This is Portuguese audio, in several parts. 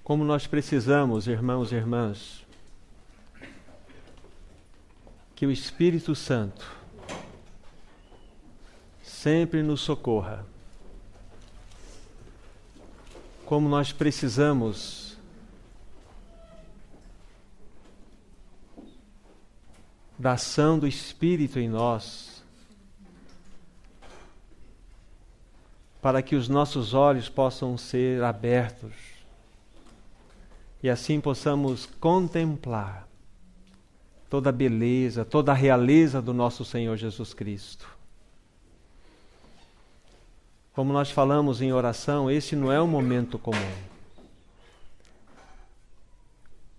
Como nós precisamos, irmãos e irmãs, que o Espírito Santo sempre nos socorra. Como nós precisamos da ação do Espírito em nós, para que os nossos olhos possam ser abertos e assim possamos contemplar toda a beleza, toda a realeza do nosso Senhor Jesus Cristo. Como nós falamos em oração, esse não é um momento comum.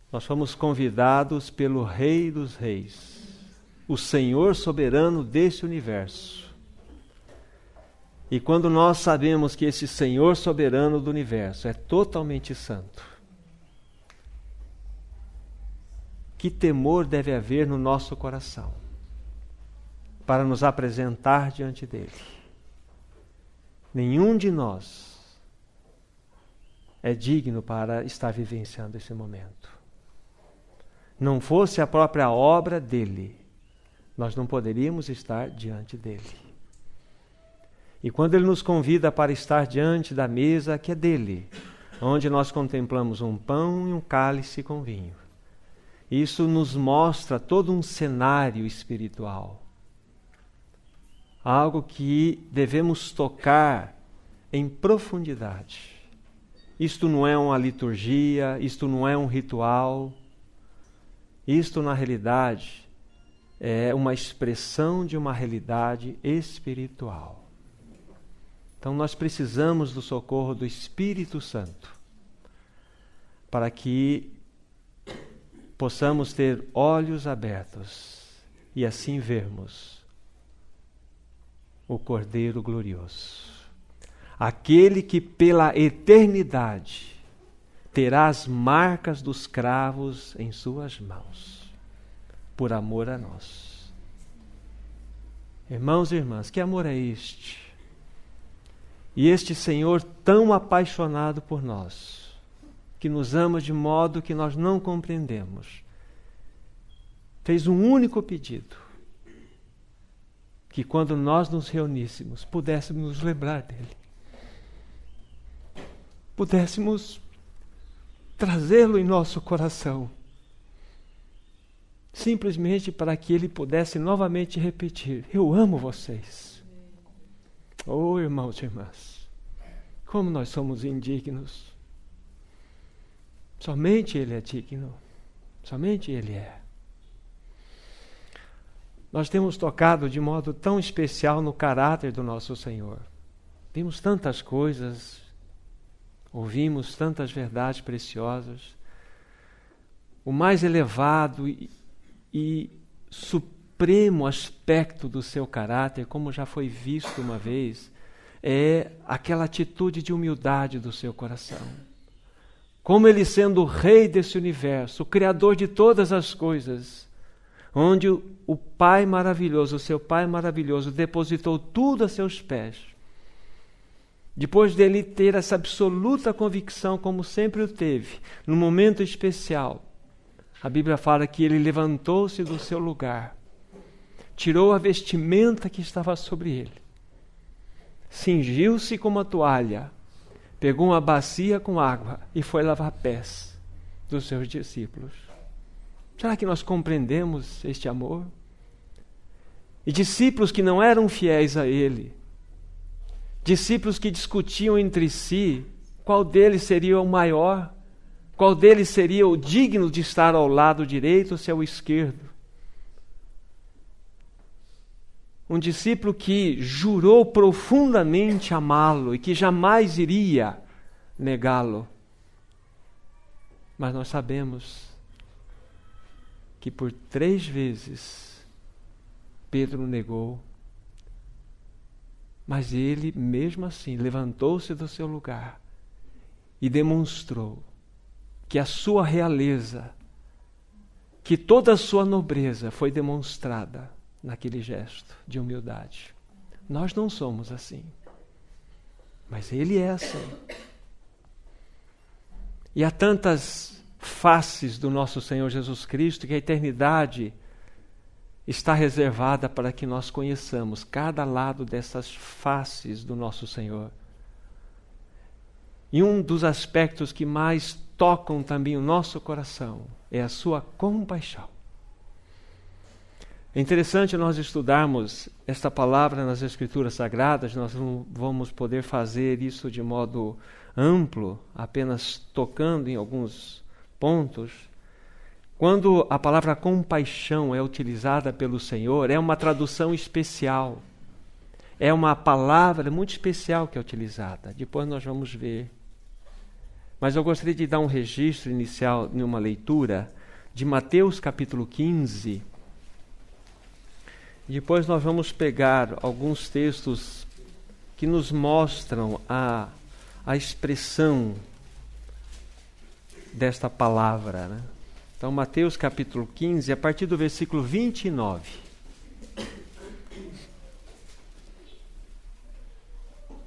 Nós fomos convidados pelo Rei dos Reis, o Senhor soberano deste universo. E quando nós sabemos que esse Senhor soberano do universo é totalmente santo, que temor deve haver no nosso coração para nos apresentar diante dele? Nenhum de nós é digno para estar vivenciando esse momento. Não fosse a própria obra dele, nós não poderíamos estar diante dele. E quando ele nos convida para estar diante da mesa que é dele, onde nós contemplamos um pão e um cálice com vinho, isso nos mostra todo um cenário espiritual. Algo que devemos tocar em profundidade. Isto não é uma liturgia, isto não é um ritual. Isto, na realidade, é uma expressão de uma realidade espiritual. Então nós precisamos do socorro do Espírito Santo para que possamos ter olhos abertos e assim vermos o Cordeiro glorioso, aquele que pela eternidade terá as marcas dos cravos em suas mãos, por amor a nós. Irmãos e irmãs, que amor é este? E este Senhor tão apaixonado por nós, que nos ama de modo que nós não compreendemos, fez um único pedido: que quando nós nos reuníssemos, pudéssemos nos lembrar dele, pudéssemos trazê-lo em nosso coração, simplesmente para que ele pudesse novamente repetir: eu amo vocês. Oh, irmãos e irmãs, como nós somos indignos. Somente ele é digno, somente ele é. Nós temos tocado de modo tão especial no caráter do nosso Senhor. Vimos tantas coisas, ouvimos tantas verdades preciosas. O mais elevado e supremo aspecto do seu caráter, como já foi visto uma vez, é aquela atitude de humildade do seu coração. Como ele, sendo o Rei desse universo, o Criador de todas as coisas, onde o Pai maravilhoso, o seu Pai maravilhoso, depositou tudo a seus pés, depois dele ter essa absoluta convicção, como sempre o teve, num momento especial, a Bíblia fala que ele levantou-se do seu lugar, tirou a vestimenta que estava sobre ele, cingiu-se com uma toalha, pegou uma bacia com água e foi lavar pés dos seus discípulos. Será que nós compreendemos este amor? E discípulos que não eram fiéis a ele, discípulos que discutiam entre si qual deles seria o maior, qual deles seria o digno de estar ao lado direito ou se ao esquerdo. Um discípulo que jurou profundamente amá-lo e que jamais iria negá-lo. Mas nós sabemos que por 3 vezes Pedro o negou, mas ele mesmo assim levantou-se do seu lugar e demonstrou que a sua realeza, que toda a sua nobreza foi demonstrada naquele gesto de humildade. Nós não somos assim, mas ele é assim. E há tantas faces do nosso Senhor Jesus Cristo que a eternidade está reservada para que nós conheçamos cada lado dessas faces do nosso Senhor. E um dos aspectos que mais tocam também o nosso coração é a sua compaixão. É interessante nós estudarmos esta palavra nas Escrituras Sagradas. Nós não vamos poder fazer isso de modo amplo, apenas tocando em alguns pontos. Quando a palavra compaixão é utilizada pelo Senhor, é uma tradução especial. É uma palavra muito especial que é utilizada. Depois nós vamos ver. Mas eu gostaria de dar um registro inicial em uma leitura de Mateus capítulo 15. Depois nós vamos pegar alguns textos que nos mostram a expressão desta palavra, né? Então, Mateus capítulo 15, a partir do versículo 29.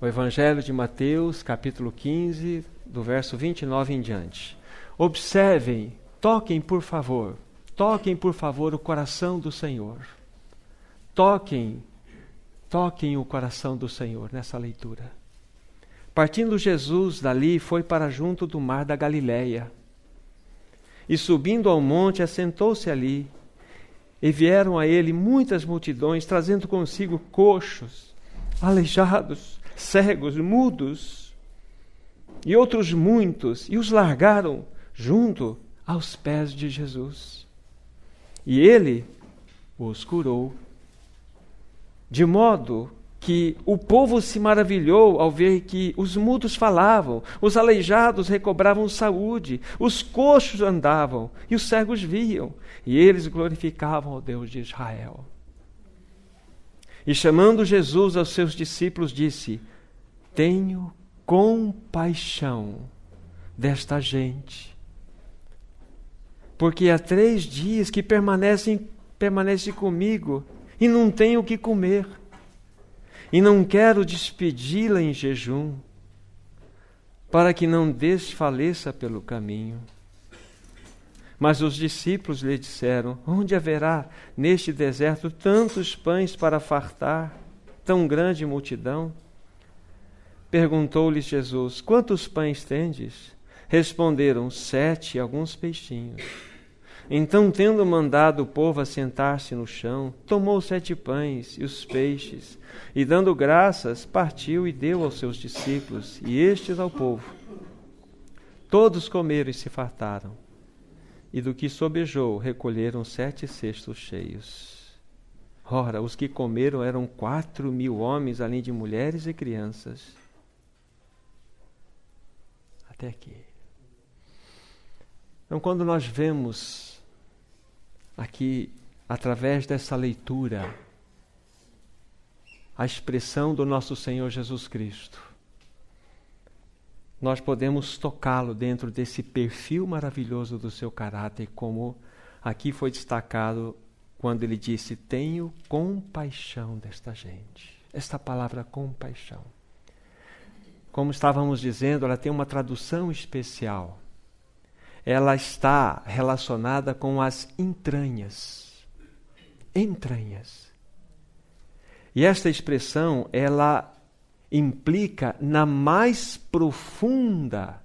O Evangelho de Mateus, capítulo 15, do verso 29 em diante. Observem, toquem por favor o coração do Senhor. Toquem o coração do Senhor nessa leitura. Partindo Jesus dali, foi para junto do mar da Galileia. E subindo ao monte, assentou-se ali. E vieram a ele muitas multidões, trazendo consigo coxos, aleijados, cegos, mudos, e outros muitos, e os largaram junto aos pés de Jesus. E ele os curou. De modo que o povo se maravilhou ao ver que os mudos falavam, os aleijados recobravam saúde, os coxos andavam e os cegos viam, e eles glorificavam ao Deus de Israel. E chamando Jesus aos seus discípulos, disse: tenho compaixão desta gente, porque há 3 dias que permanece comigo e não tenho o que comer. E não quero despedi-la em jejum, para que não desfaleça pelo caminho. Mas os discípulos lhe disseram: onde haverá neste deserto tantos pães para fartar tão grande multidão? Perguntou-lhes Jesus: quantos pães tendes? Responderam: 7 e alguns peixinhos. Então, tendo mandado o povo assentar-se no chão, tomou 7 pães e os peixes, e dando graças, partiu e deu aos seus discípulos, e estes ao povo. Todos comeram e se fartaram, e do que sobejou recolheram 7 cestos cheios. Ora, os que comeram eram 4.000 homens, além de mulheres e crianças. Até aqui. Então, quando nós vemos aqui, através dessa leitura, a expressão do nosso Senhor Jesus Cristo, nós podemos tocá-lo dentro desse perfil maravilhoso do seu caráter, como aqui foi destacado quando ele disse: tenho compaixão desta gente. Esta palavra compaixão, como estávamos dizendo, ela tem uma tradução especial. Ela está relacionada com as entranhas. Entranhas. E esta expressão, ela implica na mais profunda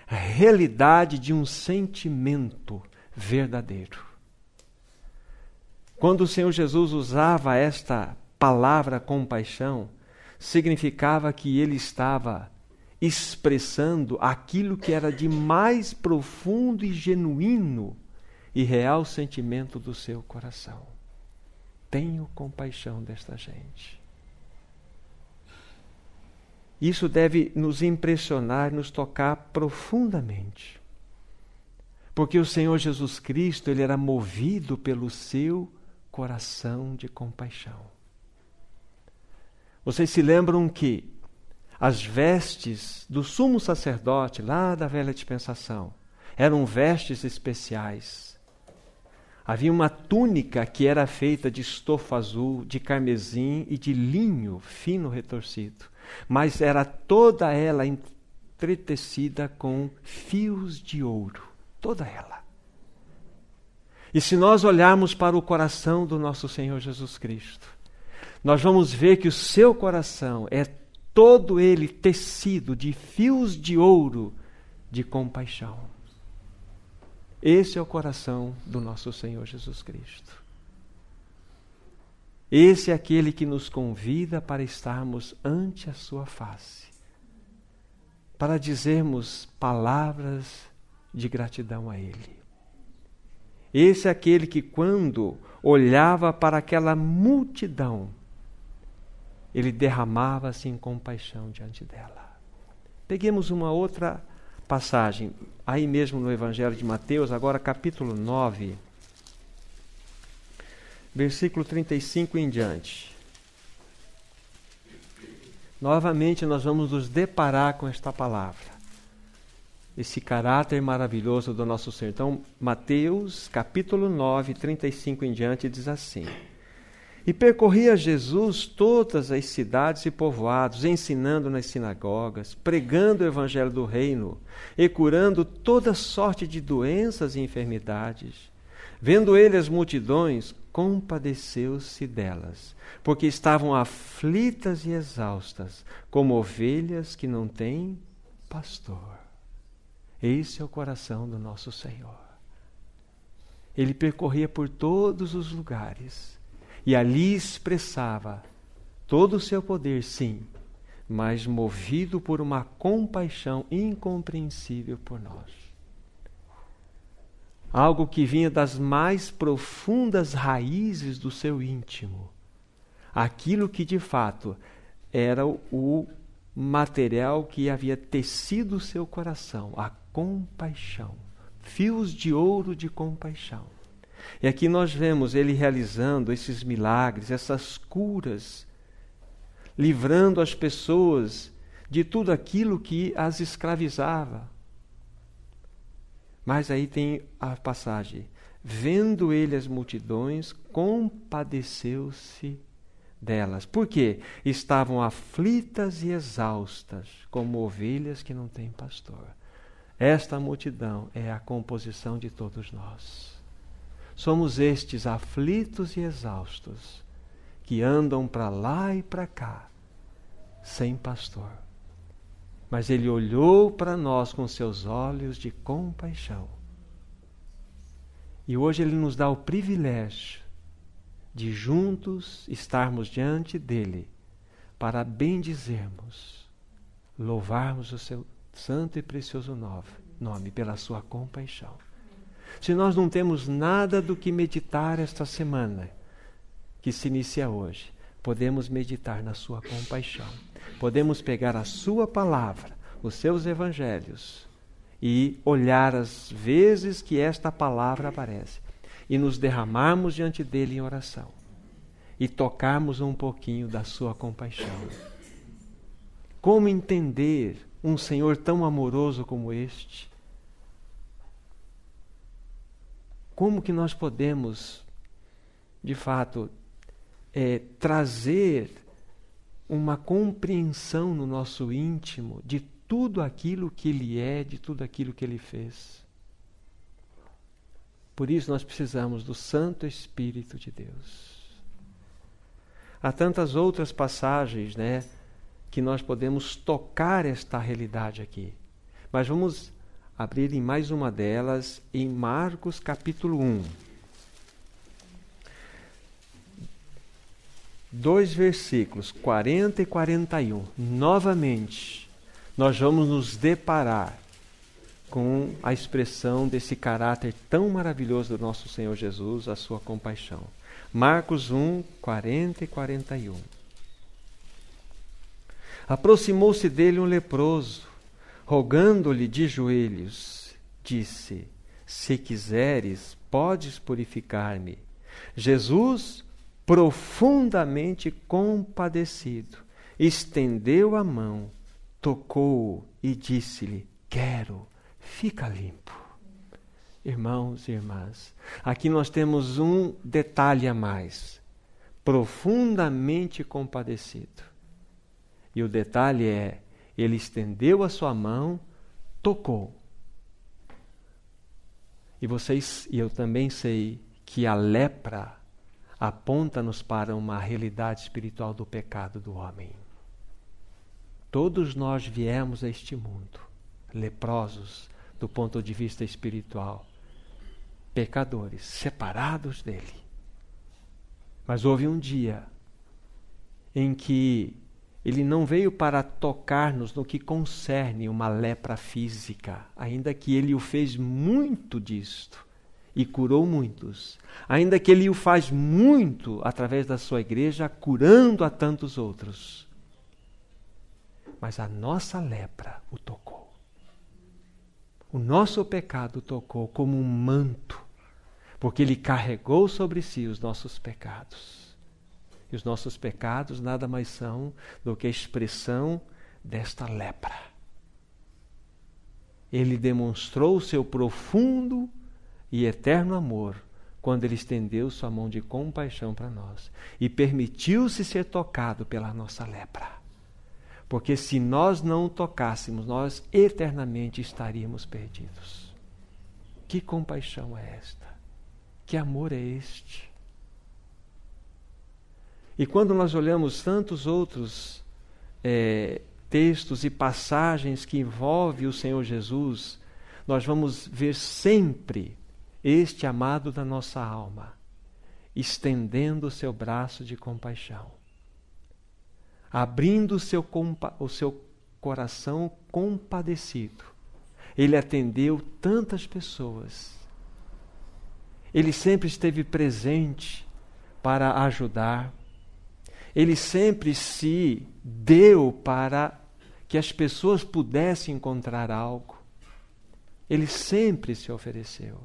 realidade de um sentimento verdadeiro. Quando o Senhor Jesus usava esta palavra compaixão, significava que ele estava expressando aquilo que era de mais profundo e genuíno e real sentimento do seu coração. Tenho compaixão desta gente. Isso deve nos impressionar, nos tocar profundamente. Porque o Senhor Jesus Cristo, ele era movido pelo seu coração de compaixão. Vocês se lembram que as vestes do sumo sacerdote, lá da velha dispensação, eram vestes especiais. Havia uma túnica que era feita de estofa azul, de carmesim e de linho fino retorcido. Mas era toda ela entretecida com fios de ouro, toda ela. E se nós olharmos para o coração do nosso Senhor Jesus Cristo, nós vamos ver que o seu coração é todo ele tecido de fios de ouro de compaixão. Esse é o coração do nosso Senhor Jesus Cristo. Esse é aquele que nos convida para estarmos ante a sua face, para dizermos palavras de gratidão a Ele. Esse é aquele que, quando olhava para aquela multidão, ele derramava-se em compaixão diante dela. Peguemos uma outra passagem, aí mesmo no Evangelho de Mateus, agora capítulo 9, versículo 35 em diante. Novamente nós vamos nos deparar com esta palavra, esse caráter maravilhoso do nosso Senhor. Então, Mateus, capítulo 9, 35 em diante, diz assim: E percorria Jesus todas as cidades e povoados, ensinando nas sinagogas, pregando o evangelho do reino e curando toda sorte de doenças e enfermidades. Vendo ele as multidões, compadeceu-se delas, porque estavam aflitas e exaustas, como ovelhas que não têm pastor. Esse é o coração do nosso Senhor. Ele percorria por todos os lugares e ali expressava todo o seu poder, sim, mas movido por uma compaixão incompreensível por nós. Algo que vinha das mais profundas raízes do seu íntimo. Aquilo que de fato era o material que havia tecido o seu coração, a compaixão, fios de ouro de compaixão. E aqui nós vemos ele realizando esses milagres, essas curas, livrando as pessoas de tudo aquilo que as escravizava. Mas aí tem a passagem: vendo ele as multidões, compadeceu-se delas. Por quê? Estavam aflitas e exaustas, como ovelhas que não têm pastor. Esta multidão é a composição de todos nós. Somos estes aflitos e exaustos, que andam para lá e para cá, sem pastor. Mas ele olhou para nós com seus olhos de compaixão. E hoje ele nos dá o privilégio de juntos estarmos diante dele, para bendizermos, louvarmos o seu santo e precioso nome pela sua compaixão. Se nós não temos nada do que meditar esta semana, que se inicia hoje, podemos meditar na sua compaixão. Podemos pegar a sua palavra, os seus evangelhos, e olhar as vezes que esta palavra aparece, e nos derramarmos diante dele em oração, e tocarmos um pouquinho da sua compaixão. Como entender um Senhor tão amoroso como este? Como que nós podemos, de fato, trazer uma compreensão no nosso íntimo de tudo aquilo que Ele é, de tudo aquilo que Ele fez? Por isso nós precisamos do Santo Espírito de Deus. Há tantas outras passagens, que nós podemos tocar esta realidade aqui. Mas vamos abrir em mais uma delas, em Marcos capítulo 1. 2 versículos, 40 e 41. Novamente, nós vamos nos deparar com a expressão desse caráter tão maravilhoso do nosso Senhor Jesus, a sua compaixão. Marcos 1, 40 e 41. Aproximou-se dele um leproso, rogando-lhe de joelhos, disse: se quiseres, podes purificar-me. Jesus, profundamente compadecido, estendeu a mão, tocou-o e disse-lhe: quero, fica limpo. Irmãos e irmãs, aqui nós temos um detalhe a mais: profundamente compadecido. E o detalhe é, Ele estendeu a sua mão, tocou. E eu também sei que a lepra aponta-nos para uma realidade espiritual do pecado do homem. Todos nós viemos a este mundo leprosos do ponto de vista espiritual, pecadores, separados dele. Mas houve um dia em que ele não veio para tocar-nos no que concerne uma lepra física, ainda que ele o fez muito disto e curou muitos, ainda que ele o faz muito através da sua igreja, curando a tantos outros. Mas a nossa lepra o tocou. O nosso pecado o tocou como um manto, porque ele carregou sobre si os nossos pecados. E os nossos pecados nada mais são do que a expressão desta lepra. Ele demonstrou o seu profundo e eterno amor quando ele estendeu sua mão de compaixão para nós e permitiu-se ser tocado pela nossa lepra. Porque se nós não o tocássemos, nós eternamente estaríamos perdidos. Que compaixão é esta? Que amor é este? E quando nós olhamos tantos outros textos e passagens que envolvem o Senhor Jesus, nós vamos ver sempre este amado da nossa alma, estendendo o seu braço de compaixão, abrindo o seu coração compadecido. Ele atendeu tantas pessoas. Ele sempre esteve presente para ajudar. Ele sempre se deu para que as pessoas pudessem encontrar algo. Ele sempre se ofereceu.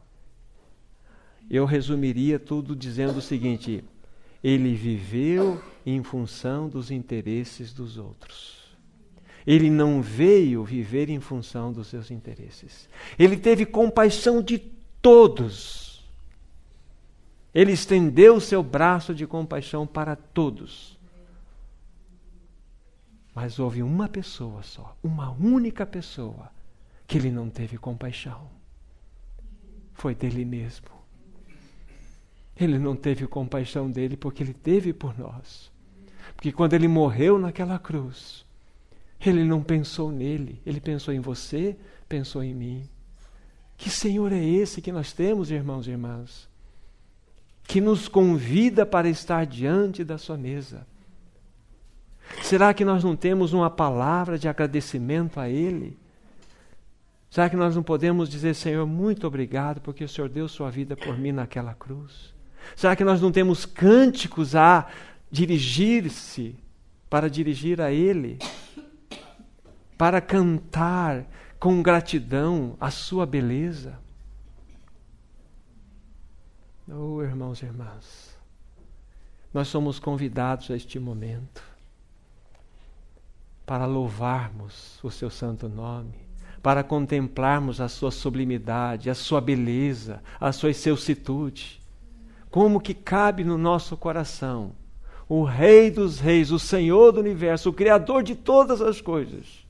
Eu resumiria tudo dizendo o seguinte: ele viveu em função dos interesses dos outros. Ele não veio viver em função dos seus interesses. Ele teve compaixão de todos. Ele estendeu o seu braço de compaixão para todos. Mas houve uma pessoa só, uma única pessoa, que ele não teve compaixão. Foi dele mesmo. Ele não teve compaixão dele porque ele teve por nós. Porque quando ele morreu naquela cruz, ele não pensou nele, ele pensou em você, pensou em mim. Que Senhor é esse que nós temos, irmãos e irmãs? Que nos convida para estar diante da sua mesa. Será que nós não temos uma palavra de agradecimento a Ele? Será que nós não podemos dizer: Senhor, muito obrigado porque o Senhor deu sua vida por mim naquela cruz? Será que nós não temos cânticos a dirigir-se, para dirigir a Ele? Para cantar com gratidão a sua beleza? Oh, irmãos e irmãs, nós somos convidados a este momento para louvarmos o seu santo nome, para contemplarmos a sua sublimidade, a sua beleza, a sua excelsitude. Como que cabe no nosso coração o Rei dos Reis, o Senhor do Universo, o Criador de todas as coisas.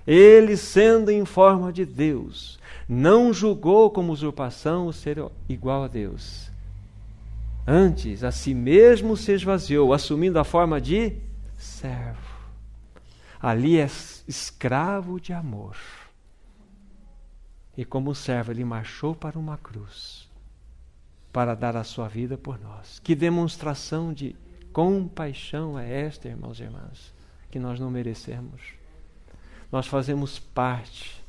Ele, sendo em forma de Deus, não julgou como usurpação o ser igual a Deus. Antes, a si mesmo se esvaziou, assumindo a forma de servo. Ali é escravo de amor. E como servo, ele marchou para uma cruz, para dar a sua vida por nós. Que demonstração de compaixão é esta, irmãos e irmãs, que nós não merecemos. Nós fazemos parte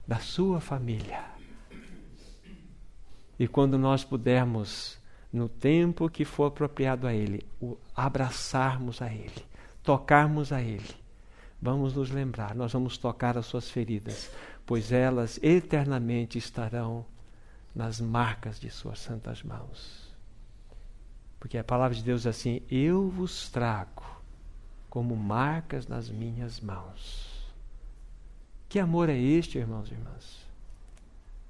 da sua família. E quando nós pudermos, no tempo que for apropriado a Ele, abraçarmos a Ele, tocarmos a Ele, vamos nos lembrar, nós vamos tocar as suas feridas, pois elas eternamente estarão nas marcas de suas santas mãos. Porque a palavra de Deus é assim: eu vos trago como marcas nas minhas mãos. Que amor é este, irmãos e irmãs?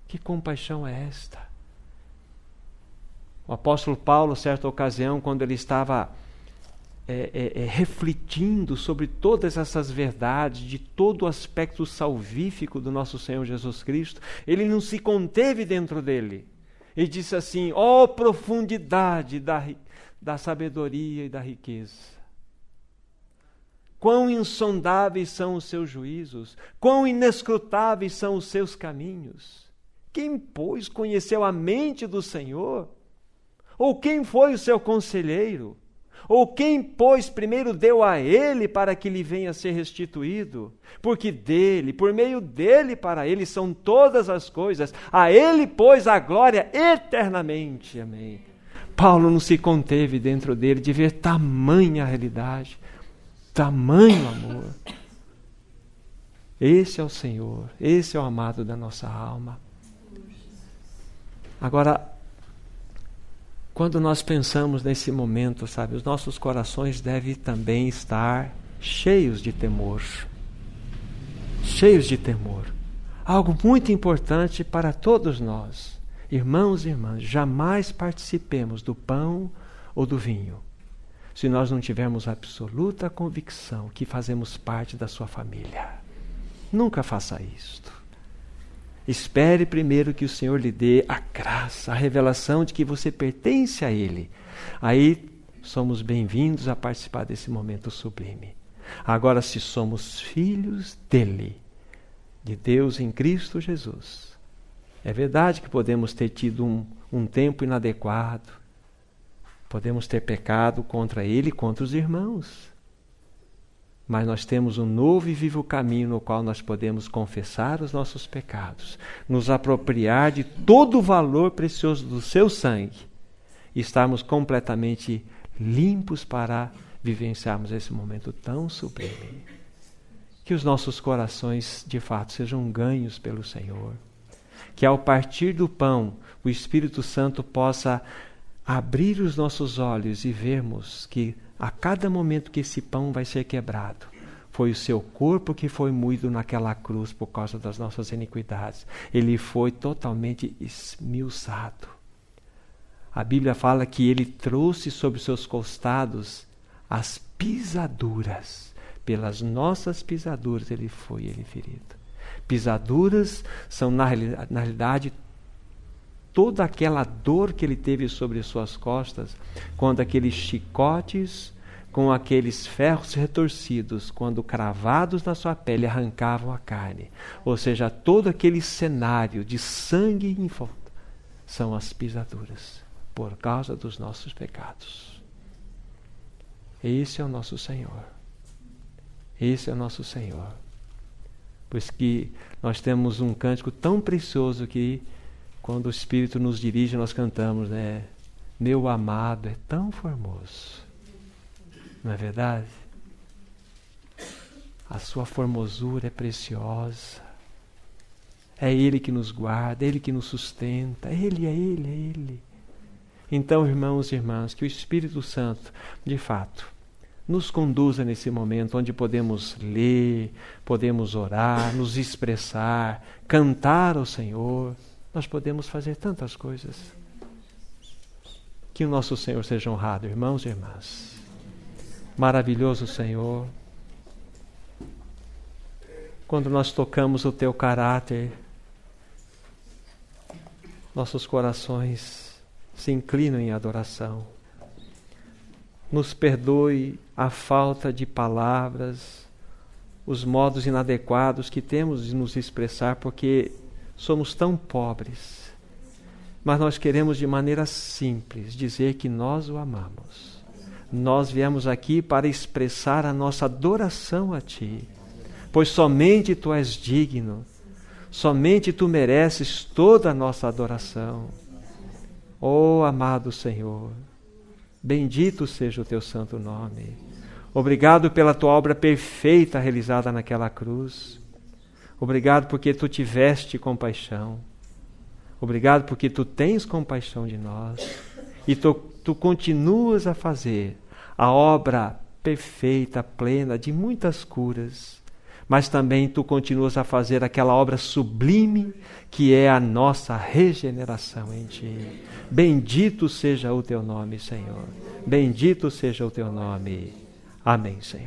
Que compaixão é esta? O apóstolo Paulo, certa ocasião, quando ele estava refletindo sobre todas essas verdades, de todo o aspecto salvífico do nosso Senhor Jesus Cristo, ele não se conteve dentro dele. Ele disse assim: ó profundidade da sabedoria e da riqueza! Quão insondáveis são os seus juízos, quão inescrutáveis são os seus caminhos! Quem, pois, conheceu a mente do Senhor? Ou quem foi o seu conselheiro? Ou quem, pois, primeiro deu a ele para que lhe venha a ser restituído? Porque dele, por meio dele, para ele são todas as coisas. A ele, pois, a glória eternamente. Amém. Paulo não se conteve dentro dele de ver tamanha realidade, tamanho amor. Esse é o Senhor, esse é o amado da nossa alma. Agora, quando nós pensamos nesse momento, sabe, os nossos corações devem também estar cheios de temor. Cheios de temor. Algo muito importante para todos nós. Irmãos e irmãs, jamais participemos do pão ou do vinho se nós não tivermos absoluta convicção que fazemos parte da sua família. Nunca faça isto. Espere primeiro que o Senhor lhe dê a graça, a revelação de que você pertence a Ele. Aí somos bem-vindos a participar desse momento sublime. Agora, se somos filhos dEle, de Deus em Cristo Jesus, é verdade que podemos ter tido um tempo inadequado, podemos ter pecado contra Ele e contra os irmãos. Mas nós temos um novo e vivo caminho no qual nós podemos confessar os nossos pecados, nos apropriar de todo o valor precioso do seu sangue e estarmos completamente limpos para vivenciarmos esse momento tão sublime. Que os nossos corações, de fato, sejam ganhos pelo Senhor. Que ao partir do pão, o Espírito Santo possa abrir os nossos olhos e vermos que a cada momento que esse pão vai ser quebrado, foi o seu corpo que foi moído naquela cruz por causa das nossas iniquidades. Ele foi totalmente esmiuçado. A Bíblia fala que ele trouxe sobre seus costados as pisaduras. Pelas nossas pisaduras ele ferido. Pisaduras são, na realidade, toda aquela dor que ele teve sobre suas costas, quando aqueles chicotes, com aqueles ferros retorcidos, quando cravados na sua pele, arrancavam a carne. Ou seja, todo aquele cenário de sangue em volta, são as pisaduras, por causa dos nossos pecados. Esse é o nosso Senhor. Esse é o nosso Senhor. Pois que nós temos um cântico tão precioso que, quando o Espírito nos dirige, nós cantamos, né? Meu amado é tão formoso. Não é verdade? A sua formosura é preciosa. É Ele que nos guarda, é Ele que nos sustenta. É Ele. Então, irmãos e irmãs, que o Espírito Santo, de fato, nos conduza nesse momento onde podemos ler, podemos orar, nos expressar, cantar ao Senhor. Nós podemos fazer tantas coisas. Que o nosso Senhor seja honrado, irmãos e irmãs. Maravilhoso Senhor. Quando nós tocamos o Teu caráter, nossos corações se inclinam em adoração. Nos perdoe a falta de palavras, os modos inadequados que temos de nos expressar, porque somos tão pobres, mas nós queremos de maneira simples dizer que nós o amamos. Nós viemos aqui para expressar a nossa adoração a Ti, pois somente Tu és digno, somente Tu mereces toda a nossa adoração. Oh, amado Senhor, bendito seja o Teu santo nome. Obrigado pela Tua obra perfeita realizada naquela cruz. Obrigado porque Tu tiveste compaixão. Obrigado porque Tu tens compaixão de nós. E Tu continuas a fazer a obra perfeita, plena, de muitas curas. mas também Tu continuas a fazer aquela obra sublime que é a nossa regeneração em Ti. Bendito seja o Teu nome, Senhor. Bendito seja o Teu nome. Amém, Senhor.